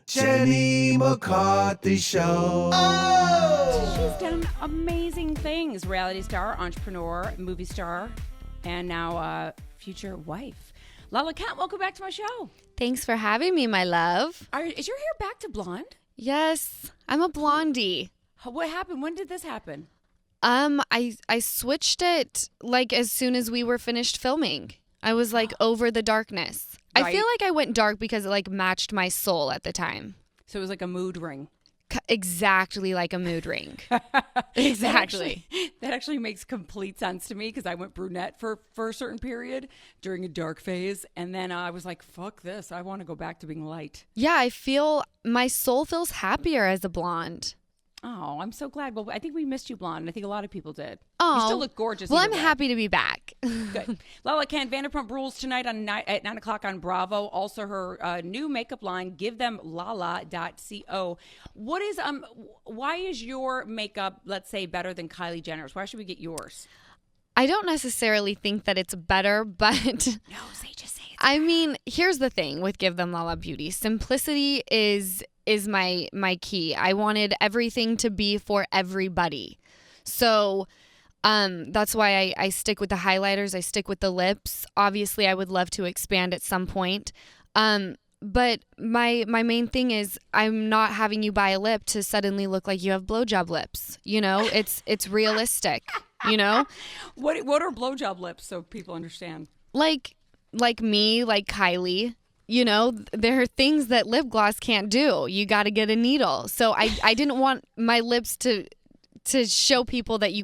Jenny McCarthy Show. She's done amazing things. Reality star, entrepreneur, movie star, and now future wife. Lala Kent, welcome back to my show. Thanks for having me, my love. Is your hair back to blonde? Yes, I'm a blondie. What happened? When did this happen? I switched it like as soon as we were finished filming. I was like over the darkness. Right. I feel like I went dark because it like matched my soul at the time. So it was like a mood ring. Exactly like a mood ring. Exactly. That actually makes complete sense to me because I went brunette for a certain period during a dark phase. And then I was like, fuck this. I want to go back to being light. Yeah, I feel my soul feels happier as a blonde. Oh, I'm so glad. Well, I think we missed you, blonde. And I think a lot of people did. Oh, you still look gorgeous. Well, I'm way. happy to be back. Good. Lala Kent, Vanderpump Rules tonight at 9 o'clock on Bravo. Also, her new makeup line, givethemlala.co. What is why is your makeup, let's say, better than Kylie Jenner's? Why should we get yours? I don't necessarily think that it's better, but No, just say it. I mean, here's the thing with Give Them Lala Beauty. Simplicity is my key. I wanted everything to be for everybody. So that's why I stick with the highlighters. I stick with the lips. Obviously, I would love to expand at some point. But my main thing is I'm not having you buy a lip to suddenly look like you have blowjob lips. You know, it's realistic, you know? What are blowjob lips so people understand? Like me, like Kylie. You know, there are things that lip gloss can't do. You got to get a needle. So I didn't want my lips to show people that you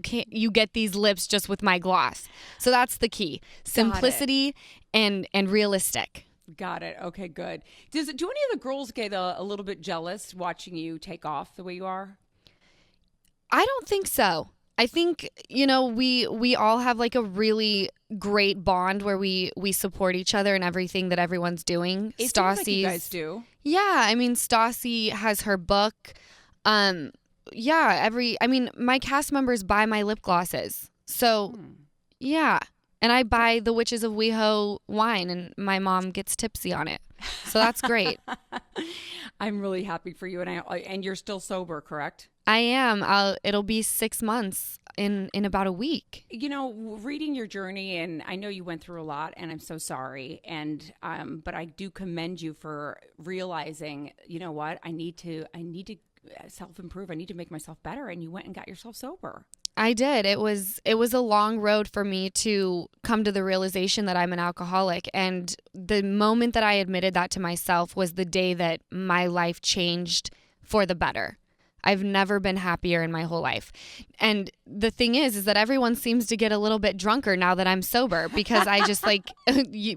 get these lips just with my gloss. So that's the key. Simplicity and realistic. Got it. Okay, good. Do any of the girls get a little bit jealous watching you take off the way you are? I don't think so. I think, you know, we all have like a really great bond where we support each other in everything that everyone's doing. It seems like you guys do. Yeah, I mean, Stassi has her book. My cast members buy my lip glosses. So, yeah. And I buy the Witches of WeHo wine and my mom gets tipsy on it. So that's great. I'm really happy for you. And you're still sober, correct? I am. It'll be 6 months in about a week. You know, reading your journey, and I know you went through a lot, and I'm so sorry. And but I do commend you for realizing, you know what, I need to self-improve. I need to make myself better. And you went and got yourself sober. I did. It was a long road for me to come to the realization that I'm an alcoholic. And the moment that I admitted that to myself was the day that my life changed for the better. I've never been happier in my whole life. And the thing is that everyone seems to get a little bit drunker now that I'm sober because I just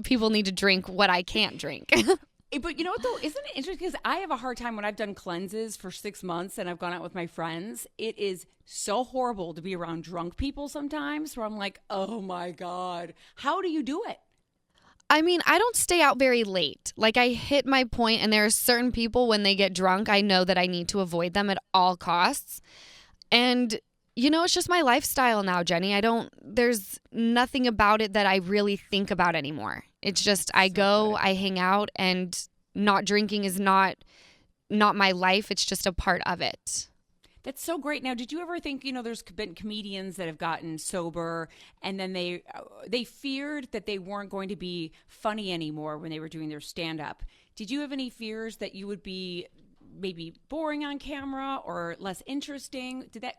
people need to drink what I can't drink. But you know what, though? Isn't it interesting? Because I have a hard time when I've done cleanses for 6 months and I've gone out with my friends. It is so horrible to be around drunk people sometimes where I'm like, oh, my God. How do you do it? I mean, I don't stay out very late. Like, I hit my point, and there are certain people when they get drunk, I know that I need to avoid them at all costs. And, you know, it's just my lifestyle now, Jenny. There's nothing about it that I really think about anymore. It's just I go, I hang out, and not drinking is not my life. It's just a part of it. That's so great. Now, did you ever think, you know, there's been comedians that have gotten sober and then they feared that they weren't going to be funny anymore when they were doing their stand-up. Did you have any fears that you would be maybe boring on camera or less interesting? Did that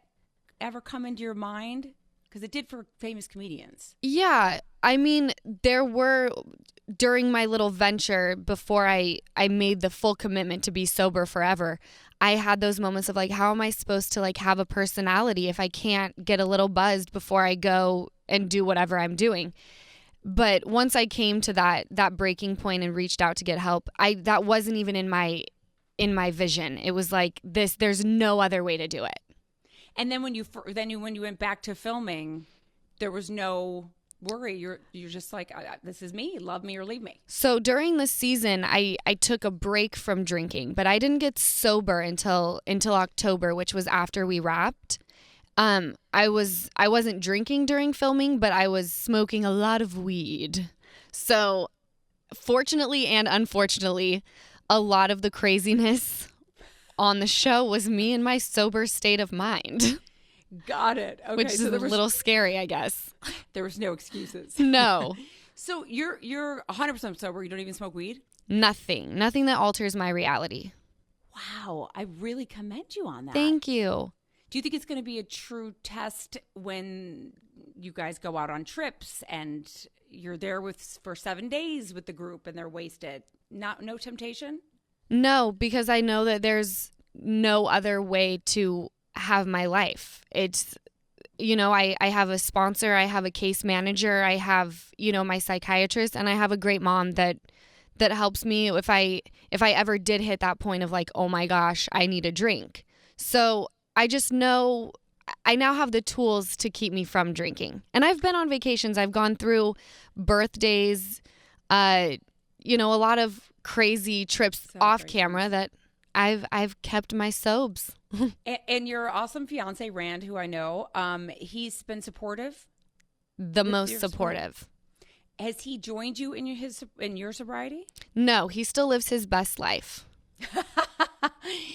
ever come into your mind? Because it did for famous comedians. Yeah. I mean, there were, during my little venture before I made the full commitment to be sober forever, I had those moments of like, how am I supposed to like have a personality if I can't get a little buzzed before I go and do whatever I'm doing? But once I came to that breaking point and reached out to get help, that wasn't even in my vision. It was like there's no other way to do it. And then when you went back to filming, there was no worry. You're just like, this is me. Love me or leave me. So during the season, I took a break from drinking, but I didn't get sober until October, which was after we wrapped. I wasn't drinking during filming, but I was smoking a lot of weed. So fortunately and unfortunately, a lot of the craziness on the show was me in my sober state of mind. Got it. Okay, Which is a little scary, I guess. There was no excuses. No. So you're 100% sober. You don't even smoke weed? Nothing that alters my reality. Wow. I really commend you on that. Thank you. Do you think it's going to be a true test when you guys go out on trips and you're there for 7 days with the group and they're wasted? No temptation? No, because I know that there's no other way to have my life. It's, I have a sponsor, I have a case manager, I have, my psychiatrist, and I have a great mom that helps me if I ever did hit that point of like, oh my gosh, I need a drink. So I just know I now have the tools to keep me from drinking. And I've been on vacations. I've gone through birthdays, a lot of crazy trips off camera that I've kept my sobs. And your awesome fiance, Rand, who I know, he's been supportive? The most supportive. Has he joined you in your sobriety? No, he still lives his best life,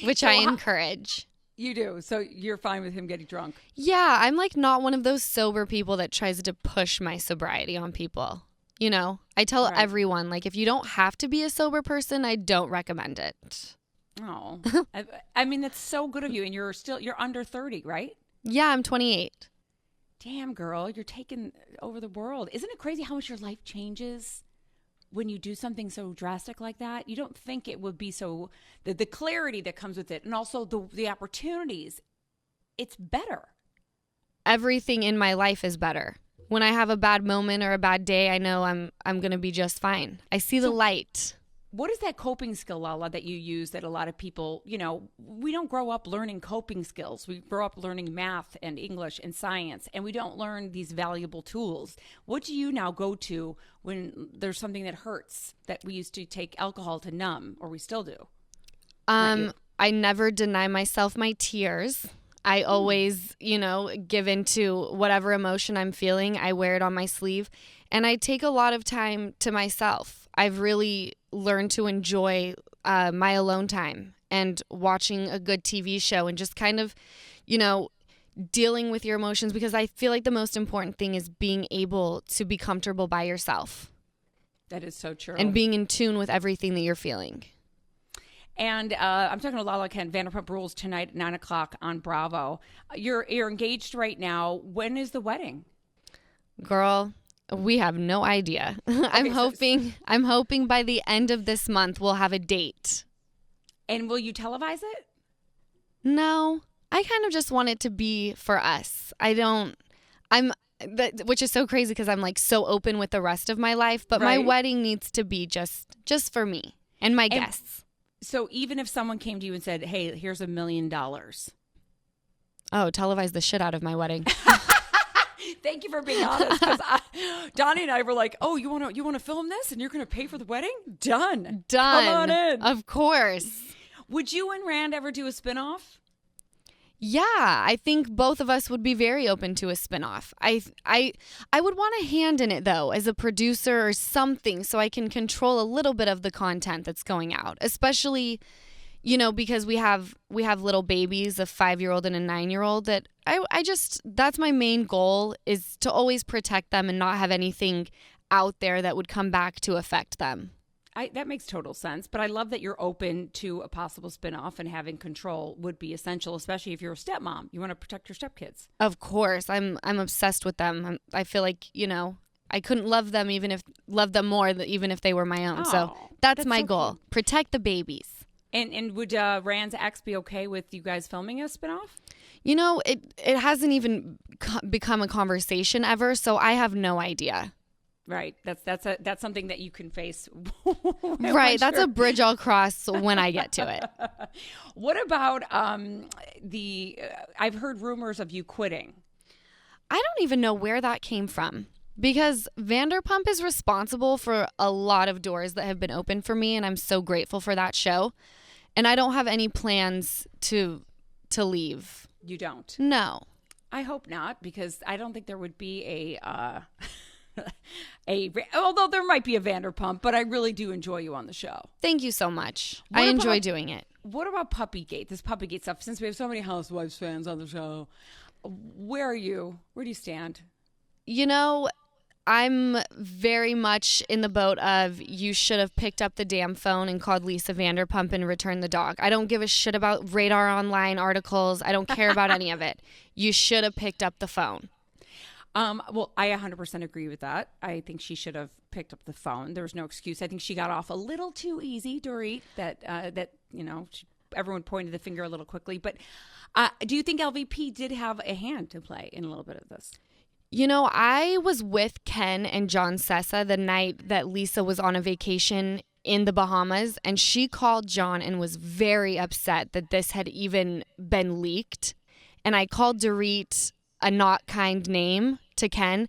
which I encourage. You do. So you're fine with him getting drunk? Yeah, I'm like not one of those sober people that tries to push my sobriety on people. I tell everyone, like, if you don't have to be a sober person, I don't recommend it. Oh, I mean, that's so good of you. And you're under 30, right? Yeah, I'm 28. Damn, girl, you're taking over the world. Isn't it crazy how much your life changes when you do something so drastic like that? You don't think it would be so, the clarity that comes with it and also the opportunities, it's better. Everything in my life is better. When I have a bad moment or a bad day, I know I'm going to be just fine. I see the light. What is that coping skill, Lala, that you use that a lot of people, we don't grow up learning coping skills. We grow up learning math and English and science, and we don't learn these valuable tools. What do you now go to when there's something that hurts that we used to take alcohol to numb, or we still do? I never deny myself my tears. I always, give into whatever emotion I'm feeling. I wear it on my sleeve, and I take a lot of time to myself. I've really learned to enjoy my alone time and watching a good TV show and just kind of, dealing with your emotions, because I feel like the most important thing is being able to be comfortable by yourself. That is so true. And being in tune with everything that you're feeling. And I'm talking to Lala Kent, Vanderpump Rules tonight at 9 o'clock on Bravo. You're engaged right now. When is the wedding? Girl, we have no idea. I'm hoping by the end of this month we'll have a date. And will you televise it? No, I kind of just want it to be for us. Which is so crazy because I'm like so open with the rest of my life, but my wedding needs to be just for me and my guests. So even if someone came to you and said, hey, here's $1 million. Oh, televise the shit out of my wedding. Thank you for being honest. Because Donnie and I were like, oh, you want to film this and you're going to pay for the wedding? Done. Come on in. Of course. Would you and Rand ever do a spinoff? Yeah, I think both of us would be very open to a spinoff. I would want a hand in it, though, as a producer or something, so I can control a little bit of the content that's going out, especially, because we have little babies, a 5-year-old and a 9-year-old, that that's my main goal, is to always protect them and not have anything out there that would come back to affect them. That makes total sense, but I love that you're open to a possible spinoff, and having control would be essential, especially if you're a stepmom. You want to protect your stepkids. Of course. I'm obsessed with them. I feel like, I couldn't love them more even if they were my own. So that's my goal. Cute. Protect the babies. And would Rand's ex be okay with you guys filming a spinoff? It hasn't even become a conversation ever, so I have no idea. Right. That's something that you can face. Right. That's a bridge I'll cross when I get to it. What about I've heard rumors of you quitting. I don't even know where that came from, because Vanderpump is responsible for a lot of doors that have been open for me, and I'm so grateful for that show. And I don't have any plans to leave. You don't? No. I hope not, because I don't think there would be a although there might be a Vanderpump, but I really do enjoy you on the show. Thank you so much. What I about- enjoy doing it. What about Puppygate? This Puppygate stuff. Since we have so many Housewives fans on the show, where are you? Where do you stand? You know, I'm very much in the boat of you should have picked up the damn phone and called Lisa Vanderpump and returned the dog. I don't give a shit about Radar Online articles. I don't care about any of it. You should have picked up the phone. Well, I 100% agree with that. I think she should have picked up the phone. There was no excuse. I think she got off a little too easy, Dorit, that everyone pointed the finger a little quickly. But do you think LVP did have a hand to play in a little bit of this? You know, I was with Ken and John Sessa the night that Lisa was on a vacation in the Bahamas, and she called John and was very upset that this had even been leaked. And I called Dorit a not kind name to Ken,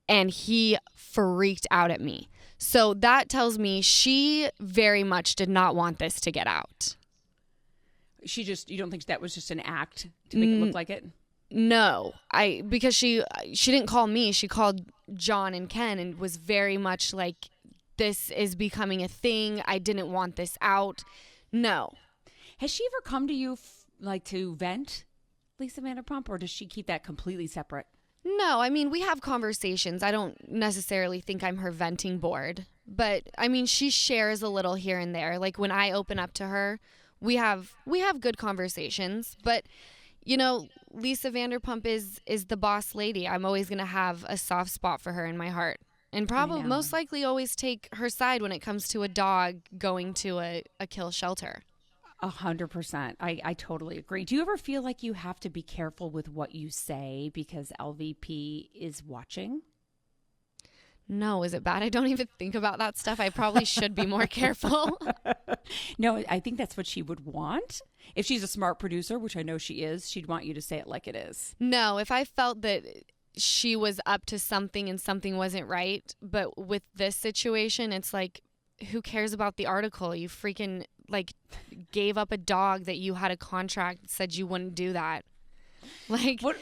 and he freaked out at me. So that tells me she very much did not want this to get out. You don't think that was just an act to make it look like it? No, because she didn't call me. She called John and Ken and was very much like, this is becoming a thing. I didn't want this out. No. Has she ever come to you to vent, Lisa Vanderpump, or does she keep that completely separate? No, I mean, we have conversations. I don't necessarily think I'm her venting board, but I mean, she shares a little here and there. Like when I open up to her, we have good conversations, but you know, Lisa Vanderpump is the boss lady. I'm always going to have a soft spot for her in my heart. And probably most likely always take her side when it comes to a dog going to a kill shelter. 100%. I totally agree. Do you ever feel like you have to be careful with what you say because LVP is watching? No, is it bad? I don't even think about that stuff. I probably should be more careful. No, I think that's what she would want. If she's a smart producer, which I know she is, she'd want you to say it like it is. No, if I felt that she was up to something and something wasn't right, but with this situation, it's like, who cares about the article? You freaking gave up a dog that you had a contract, said you wouldn't do that. What?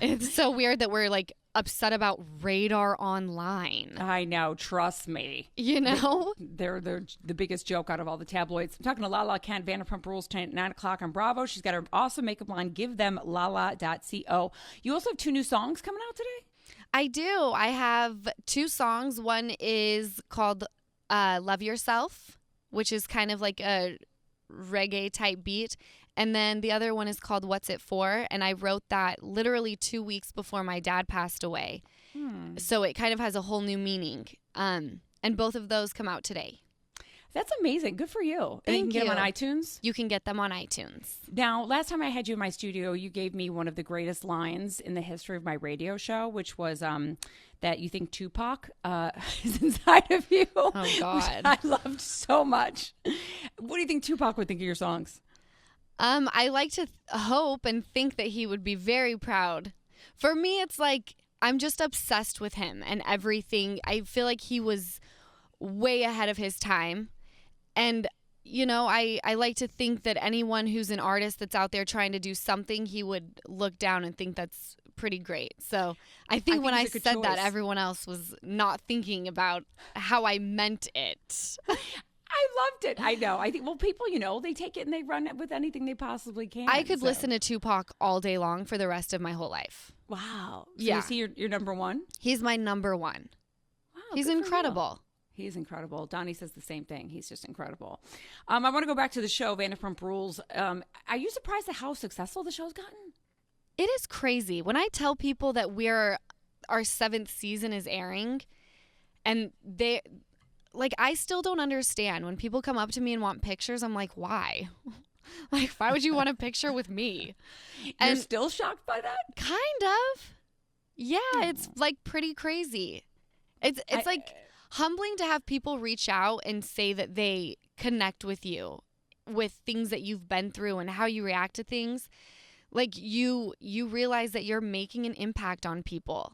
It's so weird that we're upset about Radar Online. I know, trust me. You know? They're the biggest joke out of all the tabloids. I'm talking to Lala Kent, Vanderpump Rules, 9 o'clock on Bravo. She's got her awesome makeup line, give them lala.co. You also have 2 new songs coming out today? I do. I have 2 songs. One is called Love Yourself, which is kind of like a reggae type beat. And then the other one is called What's It For? And I wrote that literally 2 weeks before my dad passed away. So it kind of has a whole new meaning. And both of those come out today. That's amazing. Good for you. And you can get them on iTunes? You can get them on iTunes. Now, last time I had you in my studio, you gave me one of the greatest lines in the history of my radio show, which was that you think Tupac is inside of you. Oh, God. Which I loved so much. What do you think Tupac would think of your songs? I like to hope and think that he would be very proud. For me, it's like I'm just obsessed with him and everything. I feel like he was way ahead of his time. And, you know, I like to think that anyone who's an artist that's out there trying to do something, he would look down and think that's pretty great. So I think when I said that, everyone else was not thinking about how I meant it. I loved it. I know. I think, well, people, they take it and they run it with anything they possibly can. I could listen to Tupac all day long for the rest of my whole life. Wow. So yeah. Is he your number one? He's my number one. Wow. He's incredible. He's incredible. Donnie says the same thing. He's just incredible. I want to go back to the show, Vanderpump Rules. Are you surprised at how successful the show's gotten? It is crazy. When I tell people that our 7th season is airing, and I still don't understand. When people come up to me and want pictures, I'm like, why? Why would you want a picture with me? You're still shocked by that? Kind of. Yeah, it's pretty crazy. It's humbling to have people reach out and say that they connect with you with things that you've been through and how you react to things. You realize that you're making an impact on people.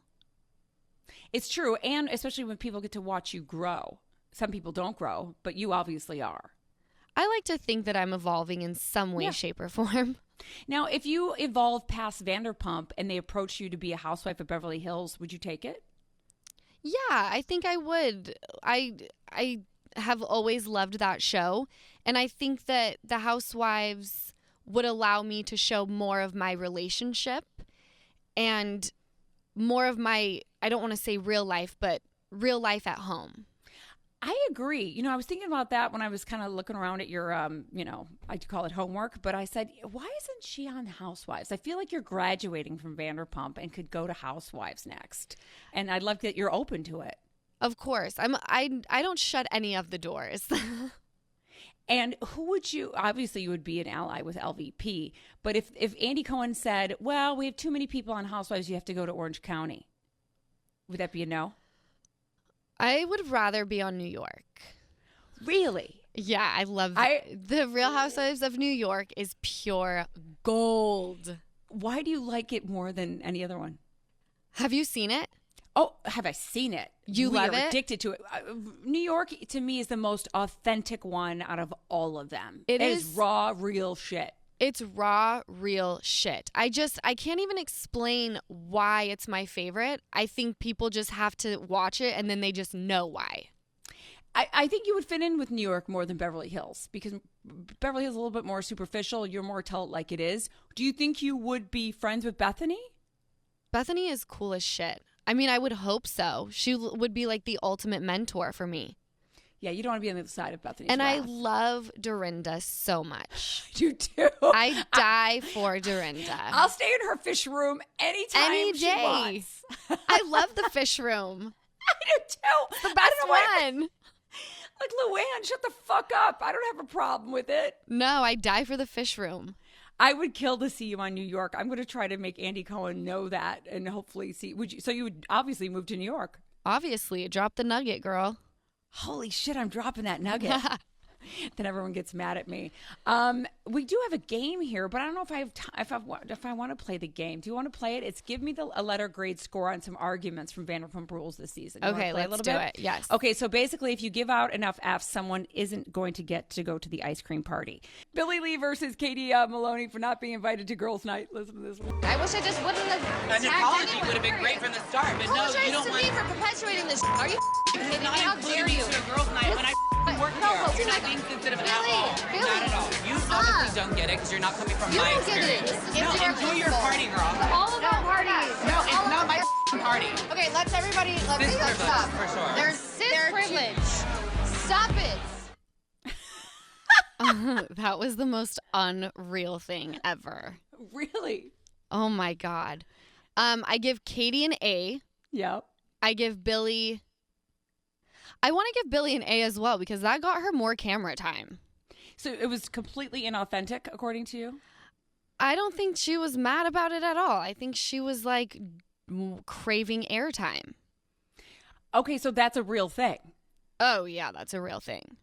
It's true. And especially when people get to watch you grow. Some people don't grow, but you obviously are. I like to think that I'm evolving in some way, shape, or form. Now, if you evolve past Vanderpump and they approach you to be a housewife of Beverly Hills, would you take it? Yeah, I think I would. I have always loved that show, and I think that the Housewives would allow me to show more of my relationship and more of my, I don't want to say real life, but real life at home. I agree. You know, I was thinking about that when I was kind of looking around at your, I call it homework, but I said, why isn't she on Housewives? I feel like you're graduating from Vanderpump and could go to Housewives next. And I'd love that you're open to it. Of course. I don't shut any of the doors. And who would you, obviously you would be an ally with LVP, but if Andy Cohen said, well, we have too many people on Housewives, you have to go to Orange County, would that be a no? I would rather be on New York. Really? Yeah, I love the Real Housewives of New York is pure gold. Why do you like it more than any other one? Have you seen it? Oh, have I seen it? You love it? Addicted to it. New York, to me, is the most authentic one out of all of them. It is raw, real shit. It's raw, real shit. I can't even explain why it's my favorite. I think people just have to watch it and then they just know why. I think you would fit in with New York more than Beverly Hills because Beverly Hills is a little bit more superficial. You're more tell it like it is. Do you think you would be friends with Bethany? Bethany is cool as shit. I mean, I would hope so. She would be like the ultimate mentor for me. Yeah, you don't want to be on the other side of Bethany's And wrath. I love Dorinda so much. You do. I die for Dorinda. I'll stay in her fish room anytime Any she day. wants. I love the fish room. I do too. The best one. Like, Luann, shut the fuck up. I don't have a problem with it. No, I die for the fish room. I would kill to see you on New York. I'm going to try to make Andy Cohen know that and hopefully see. So you would obviously move to New York. Obviously, drop the nugget, girl. Holy shit, I'm dropping that nugget. Then everyone gets mad at me. We do have a game here, but I don't know if I have if I want to play the game. Do you want to play it? It's give me a letter grade score on some arguments from Vanderpump Rules this season. Okay, let's do it. Yes. Okay, so basically, if you give out enough Fs, someone isn't going to get to go to the ice cream party. Billy Lee versus Katie Maloney for not being invited to girls' night. Listen to this one. I wish I just wouldn't have. An apology would have been great from the start, but no, you don't to want me for perpetuating this. Are you kidding me? not How including dare you you? to a girls' night when I work No, here. You're not stop. being sensitive at Billy, all. Billy, Not at all. You stop. obviously don't get it because you're not coming from You my don't get it. experience. It's No, your enjoy your fault. party, girl. All of our parties. No, it's not my party. Okay, let's Cis privilege, stop. for sure. There's cis privilege. Stop it. That was the most unreal thing ever. Really? Oh my God. I give Katie an A. Yep. I give Billy. I want to give Billy an A as well because that got her more camera time. So it was completely inauthentic, according to you? I don't think she was mad about it at all. I think she was like craving airtime. Okay, so that's a real thing. Oh, yeah, that's a real thing.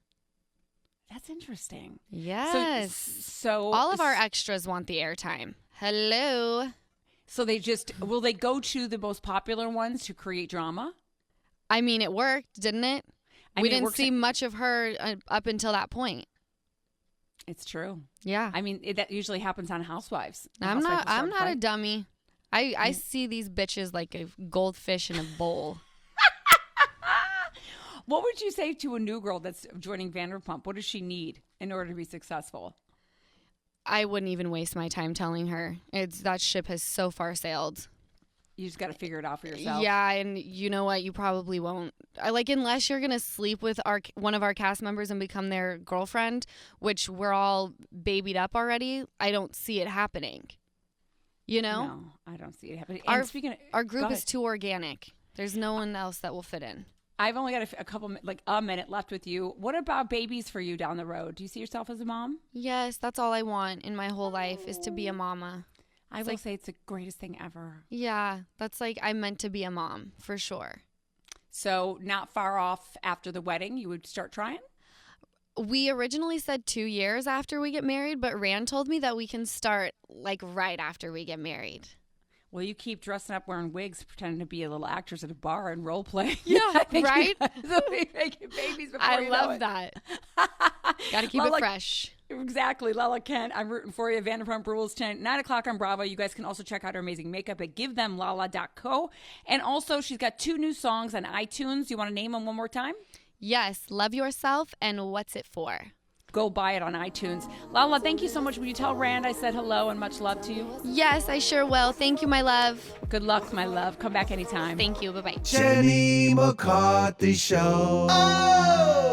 That's interesting. Yes. So all of our extras want the airtime. Hello. So will they go to the most popular ones to create drama? I mean, it worked, didn't it? We didn't see works- much of her up until that point. It's true. Yeah. I mean, that usually happens on Housewives. The I'm Housewives will not start a fight. dummy. I see these bitches like a goldfish in a bowl. What would you say to a new girl that's joining Vanderpump? What does she need in order to be successful? I wouldn't even waste my time telling her. That ship has so far sailed. You just got to figure it out for yourself. Yeah, and you know what? You probably won't. Unless you're gonna sleep with one of our cast members and become their girlfriend, which we're all babied up already. I don't see it happening. You know, No, I don't see it happening. And our group go is ahead. too organic. There's no one else that will fit in. I've only got a minute left with you. What about babies for you down the road? Do you see yourself as a mom? Yes, that's all I want in my whole life is to be a mama. I will say it's the greatest thing ever. Yeah, that's like I'm meant to be a mom for sure. So not far off after the wedding, you would start trying? We originally said 2 years after we get married, but Rand told me that we can start like right after we get married. Well, you keep dressing up, wearing wigs, pretending to be a little actress at a bar and role playing. Yeah, I think right? You'll be making babies before I you know love it. that. Got to keep Well, it like, fresh. Exactly. Lala Kent, I'm rooting for you. Vanderpump Rules 10, 9 o'clock on Bravo. You guys can also check out her amazing makeup at givethemlala.co. And also, she's got 2 new songs on iTunes. You want to name them one more time? Yes, Love Yourself and What's It For? Go buy it on iTunes. Lala, thank you so much. Will you tell Rand I said hello and much love to you? Yes, I sure will. Thank you, my love. Good luck, my love. Come back anytime. Thank you. Bye-bye. Jenny McCarthy Show. Oh!